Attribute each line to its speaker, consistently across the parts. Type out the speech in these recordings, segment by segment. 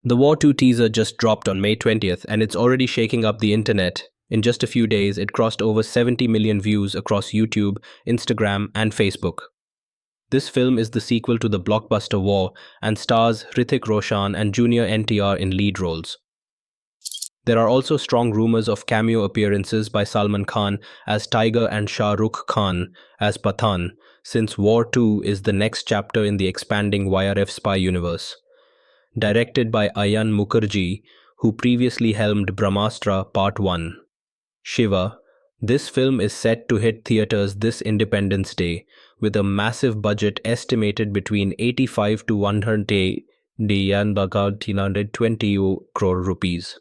Speaker 1: The War 2 teaser just dropped on May 20th and it's already shaking up the internet. In just a few days, it crossed over 70 million views across YouTube, Instagram, and Facebook. This film is the sequel to the blockbuster War and stars Hrithik Roshan and Junior NTR in lead roles. There are also strong rumors of cameo appearances by Salman Khan as Tiger and Shah Rukh Khan as Pathaan, since War 2 is the next chapter in the expanding YRF spy universe. Directed by Ayan Mukherjee, who previously helmed Brahmastra Part 1. Shiva. This film is set to hit theaters this Independence Day, with a massive budget estimated between 85 to 120 crore rupees.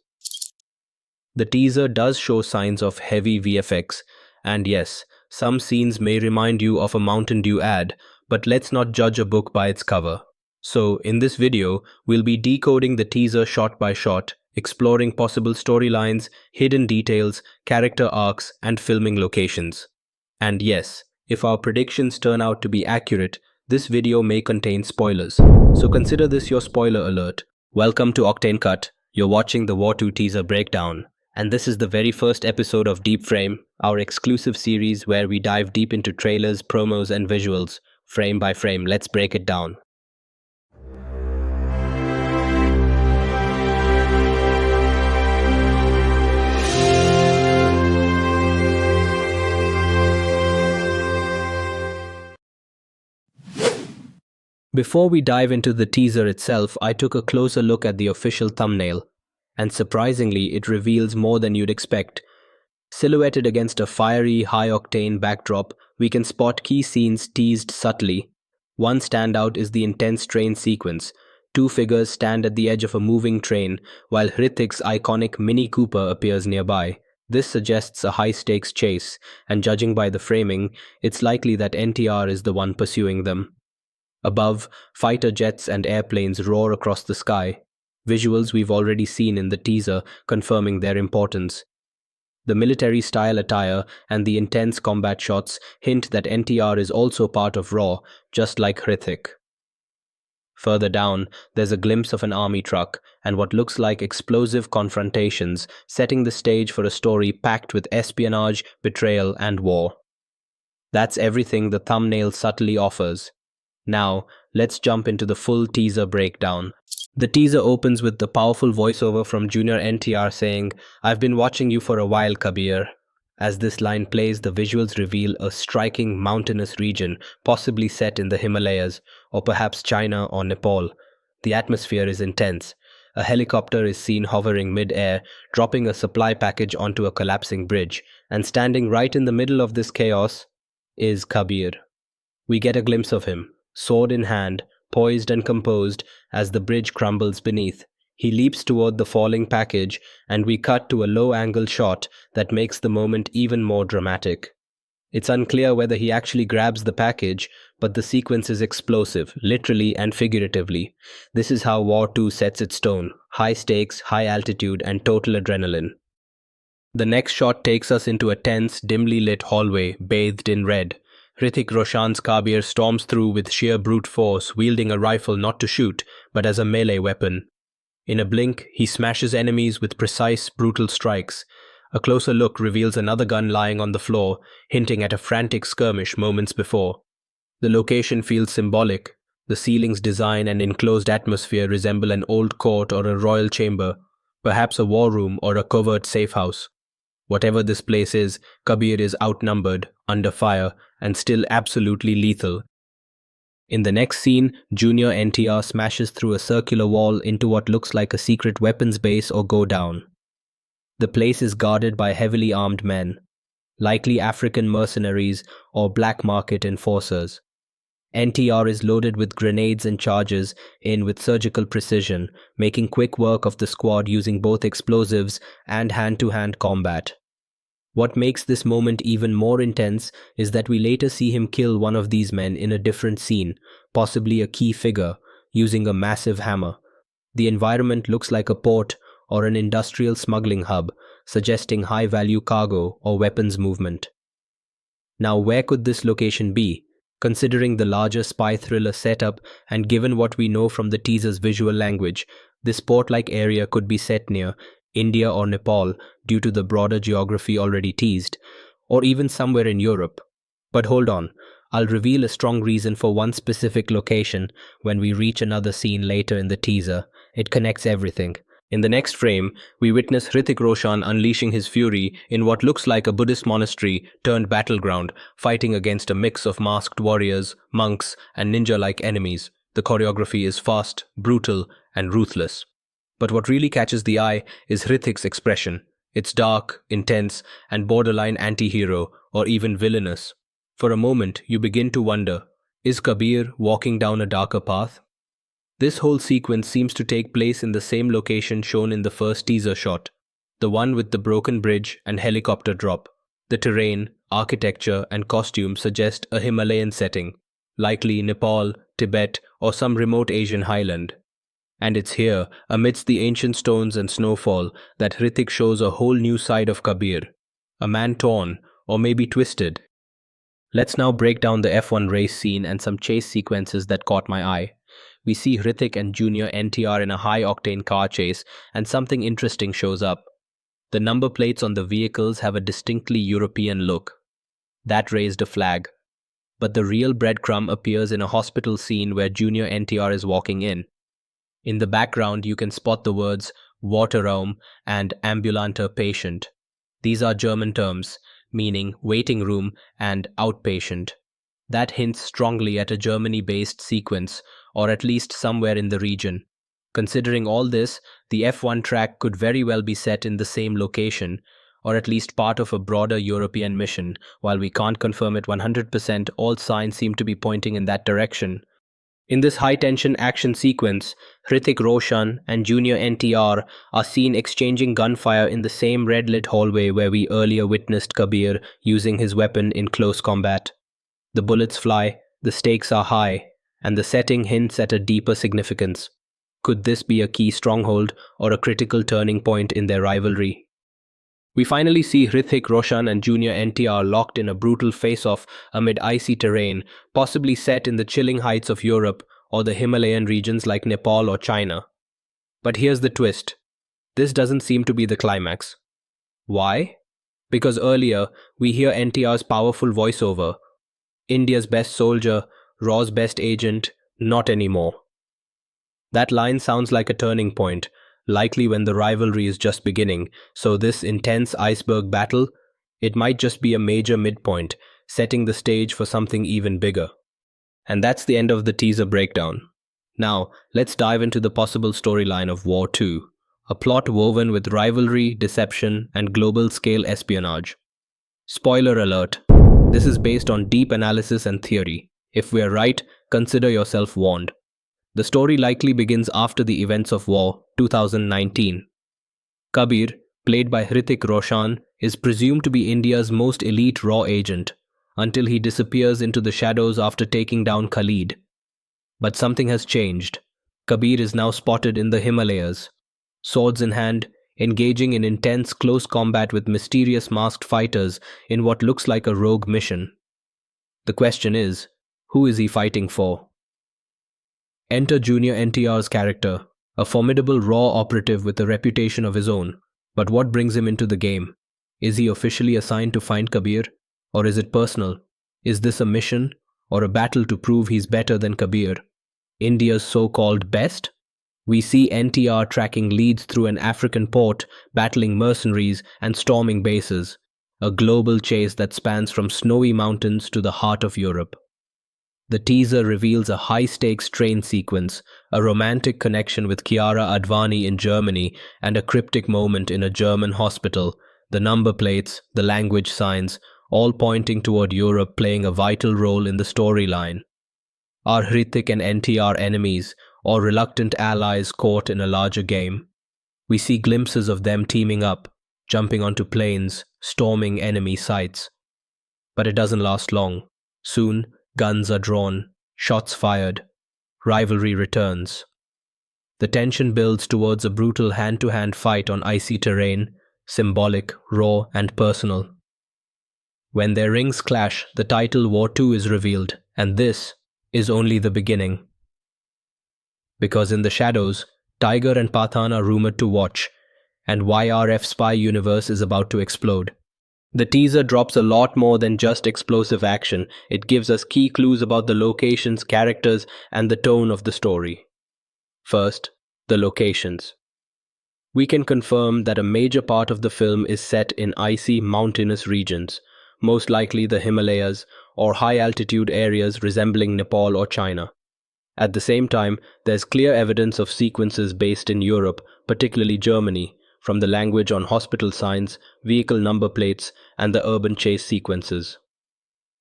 Speaker 1: The teaser does show signs of heavy VFX, and yes, some scenes may remind you of a Mountain Dew ad, but let's not judge a book by its cover. So, in this video, we'll be decoding the teaser shot by shot, exploring possible storylines, hidden details, character arcs, and filming locations. And yes, if our predictions turn out to be accurate, this video may contain spoilers. So consider this your spoiler alert. Welcome to Octane Cut. You're watching the War 2 teaser breakdown. And this is the very first episode of DeepFrame, our exclusive series where we dive deep into trailers, promos, and visuals. Frame by frame, let's break it down. Before we dive into the teaser itself, I took a closer look at the official thumbnail, and surprisingly, it reveals more than you'd expect. Silhouetted against a fiery, high-octane backdrop, we can spot key scenes teased subtly. One standout is the intense train sequence. Two figures stand at the edge of a moving train, while Hrithik's iconic Mini Cooper appears nearby. This suggests a high-stakes chase, and judging by the framing, it's likely that NTR is the one pursuing them. Above, fighter jets and airplanes roar across the sky, visuals we've already seen in the teaser confirming their importance. The military-style attire and the intense combat shots hint that NTR is also part of Raw, just like Hrithik. Further down, there's a glimpse of an army truck and what looks like explosive confrontations, setting the stage for a story packed with espionage, betrayal, and war. That's everything the thumbnail subtly offers. Now, let's jump into the full teaser breakdown. The teaser opens with the powerful voiceover from Junior NTR saying, "I've been watching you for a while, Kabir." As this line plays, the visuals reveal a striking mountainous region, possibly set in the Himalayas, or perhaps China or Nepal. The atmosphere is intense. A helicopter is seen hovering mid-air, dropping a supply package onto a collapsing bridge, and standing right in the middle of this chaos is Kabir. We get a glimpse of him, sword in hand, poised and composed as the bridge crumbles beneath. He leaps toward the falling package, and we cut to a low-angle shot that makes the moment even more dramatic. It's unclear whether he actually grabs the package, but the sequence is explosive, literally and figuratively. This is how War 2 sets its tone: high stakes, high altitude, and total adrenaline. The next shot takes us into a tense, dimly lit hallway, bathed in red. Hrithik Roshan's Kabir storms through with sheer brute force, wielding a rifle not to shoot, but as a melee weapon. In a blink, he smashes enemies with precise, brutal strikes. A closer look reveals another gun lying on the floor, hinting at a frantic skirmish moments before. The location feels symbolic. The ceiling's design and enclosed atmosphere resemble an old court or a royal chamber, perhaps a war room or a covert safe house. Whatever this place is, Kabir is outnumbered, under fire, and still absolutely lethal. In the next scene, Junior NTR smashes through a circular wall into what looks like a secret weapons base or godown. The place is guarded by heavily armed men, likely African mercenaries or black market enforcers. NTR is loaded with grenades and charges in with surgical precision, making quick work of the squad using both explosives and hand-to-hand combat. What makes this moment even more intense is that we later see him kill one of these men in a different scene, possibly a key figure, using a massive hammer. The environment looks like a port or an industrial smuggling hub, suggesting high-value cargo or weapons movement. Now, where could this location be? Considering the larger spy thriller setup and given what we know from the teaser's visual language, this port-like area could be set near India or Nepal due to the broader geography already teased, or even somewhere in Europe. But hold on, I'll reveal a strong reason for one specific location when we reach another scene later in the teaser. It connects everything. In the next frame, we witness Hrithik Roshan unleashing his fury in what looks like a Buddhist monastery turned battleground, fighting against a mix of masked warriors, monks, and ninja-like enemies. The choreography is fast, brutal, and ruthless. But what really catches the eye is Hrithik's expression. It's dark, intense, and borderline anti-hero, or even villainous. For a moment, you begin to wonder, is Kabir walking down a darker path? This whole sequence seems to take place in the same location shown in the first teaser shot, the one with the broken bridge and helicopter drop. The terrain, architecture, and costume suggest a Himalayan setting, likely Nepal, Tibet, or some remote Asian highland. And it's here, amidst the ancient stones and snowfall, that Hrithik shows a whole new side of Kabir, a man torn, or maybe twisted. Let's now break down the F1 race scene and some chase sequences that caught my eye. We see Hrithik and Junior NTR in a high-octane car chase, and something interesting shows up. The number plates on the vehicles have a distinctly European look. That raised a flag. But the real breadcrumb appears in a hospital scene where Junior NTR is walking in. In the background, you can spot the words Warteraum and ambulanter patient. These are German terms, meaning waiting room and outpatient. That hints strongly at a Germany-based sequence, or at least somewhere in the region. Considering all this, the F1 track could very well be set in the same location, or at least part of a broader European mission. While we can't confirm it 100%, all signs seem to be pointing in that direction. In this high-tension action sequence, Hrithik Roshan and Junior NTR are seen exchanging gunfire in the same red-lit hallway where we earlier witnessed Kabir using his weapon in close combat. The bullets fly, the stakes are high, and the setting hints at a deeper significance. Could this be a key stronghold or a critical turning point in their rivalry? We finally see Hrithik Roshan and Junior NTR locked in a brutal face-off amid icy terrain, possibly set in the chilling heights of Europe or the Himalayan regions like Nepal or China. But here's the twist. This doesn't seem to be the climax. Why? Because earlier, we hear NTR's powerful voiceover. India's best soldier, Raw's best agent, not anymore. That line sounds like a turning point, likely when the rivalry is just beginning, so this intense iceberg battle, it might just be a major midpoint, setting the stage for something even bigger. And that's the end of the teaser breakdown. Now, let's dive into the possible storyline of War 2, a plot woven with rivalry, deception, and global-scale espionage. Spoiler alert, this is based on deep analysis and theory. If we're right, consider yourself warned. The story likely begins after the events of War 2019. Kabir, played by Hrithik Roshan, is presumed to be India's most elite Raw agent, until he disappears into the shadows after taking down Khalid. But something has changed. Kabir is now spotted in the Himalayas, swords in hand, engaging in intense close combat with mysterious masked fighters in what looks like a rogue mission. The question is, who is he fighting for? Enter Junior NTR's character, a formidable Raw operative with a reputation of his own. But what brings him into the game? Is he officially assigned to find Kabir? Or is it personal? Is this a mission or a battle to prove he's better than Kabir? India's so-called best? We see NTR tracking leads through an African port, battling mercenaries and storming bases. A global chase that spans from snowy mountains to the heart of Europe. The teaser reveals a high-stakes train sequence, a romantic connection with Chiara Advani in Germany, and a cryptic moment in a German hospital. The number plates, the language signs, all pointing toward Europe playing a vital role in the storyline. Are Hrithik and NTR enemies, or reluctant allies caught in a larger game? We see glimpses of them teaming up, jumping onto planes, storming enemy sites. But it doesn't last long. Soon, guns are drawn, shots fired, rivalry returns. The tension builds towards a brutal hand-to-hand fight on icy terrain, symbolic, raw, and personal. When their rings clash, the title War 2 is revealed, and this is only the beginning. Because in the shadows, Tiger and Pathaan are rumored to watch, and YRF spy universe is about to explode. The teaser drops a lot more than just explosive action. It gives us key clues about the locations, characters, and the tone of the story. First, the locations. We can confirm that a major part of the film is set in icy, mountainous regions, most likely the Himalayas or high-altitude areas resembling Nepal or China. At the same time, there's clear evidence of sequences based in Europe, particularly Germany, from the language on hospital signs, vehicle number plates, and the urban chase sequences.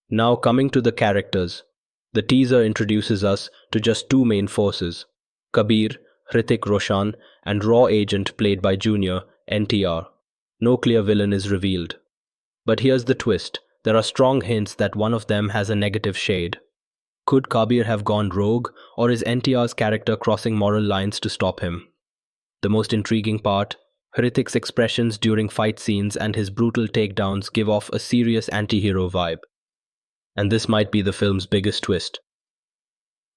Speaker 1: Now coming to the characters. The teaser introduces us to just two main forces, Kabir, Hrithik Roshan, and Raw Agent played by Junior, NTR. No clear villain is revealed. But here's the twist. There are strong hints that one of them has a negative shade. Could Kabir have gone rogue, or is NTR's character crossing moral lines to stop him? The most intriguing part, Hrithik's expressions during fight scenes and his brutal takedowns give off a serious anti-hero vibe. And this might be the film's biggest twist.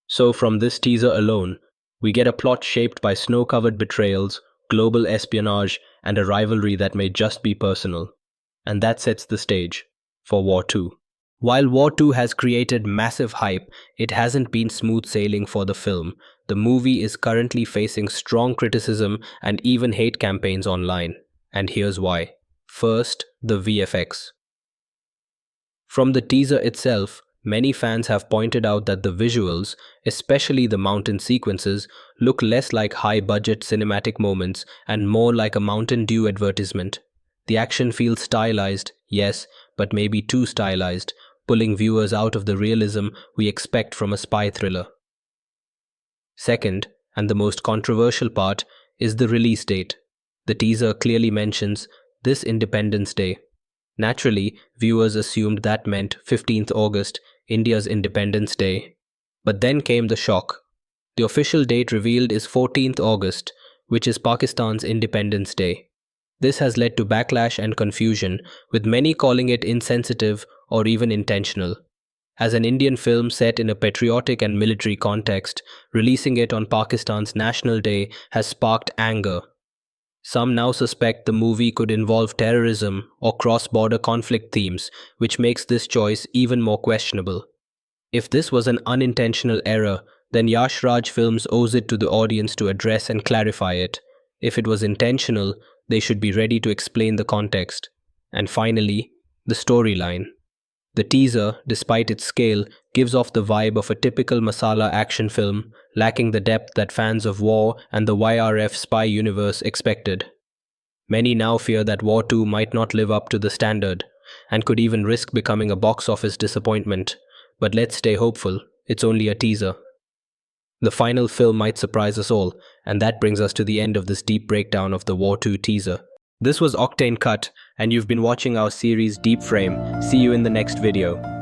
Speaker 1: So from this teaser alone, we get a plot shaped by snow-covered betrayals, global espionage, and a rivalry that may just be personal. And that sets the stage for War 2. While War 2 has created massive hype, it hasn't been smooth sailing for the film. The movie is currently facing strong criticism and even hate campaigns online. And here's why. First, the VFX. From the teaser itself, many fans have pointed out that the visuals, especially the mountain sequences, look less like high-budget cinematic moments and more like a Mountain Dew advertisement. The action feels stylized, yes, but maybe too stylized, pulling viewers out of the realism we expect from a spy thriller. Second, and the most controversial part, is the release date. The teaser clearly mentions this Independence Day. Naturally, viewers assumed that meant 15th August, India's Independence Day. But then came the shock. The official date revealed is 14th August, which is Pakistan's Independence Day. This has led to backlash and confusion, with many calling it insensitive or even intentional. As an Indian film set in a patriotic and military context, releasing it on Pakistan's National Day has sparked anger. Some now suspect the movie could involve terrorism or cross-border conflict themes, which makes this choice even more questionable. If this was an unintentional error, then Yash Raj Films owes it to the audience to address and clarify it. If it was intentional, they should be ready to explain the context. And finally, the storyline. The teaser, despite its scale, gives off the vibe of a typical masala action film, lacking the depth that fans of War and the YRF spy universe expected. Many now fear that War 2 might not live up to the standard, and could even risk becoming a box office disappointment. But let's stay hopeful, it's only a teaser. The final film might surprise us all, and that brings us to the end of this deep breakdown of the War 2 teaser. This was Octane Cut, and you've been watching our series DeepFrame. See you in the next video.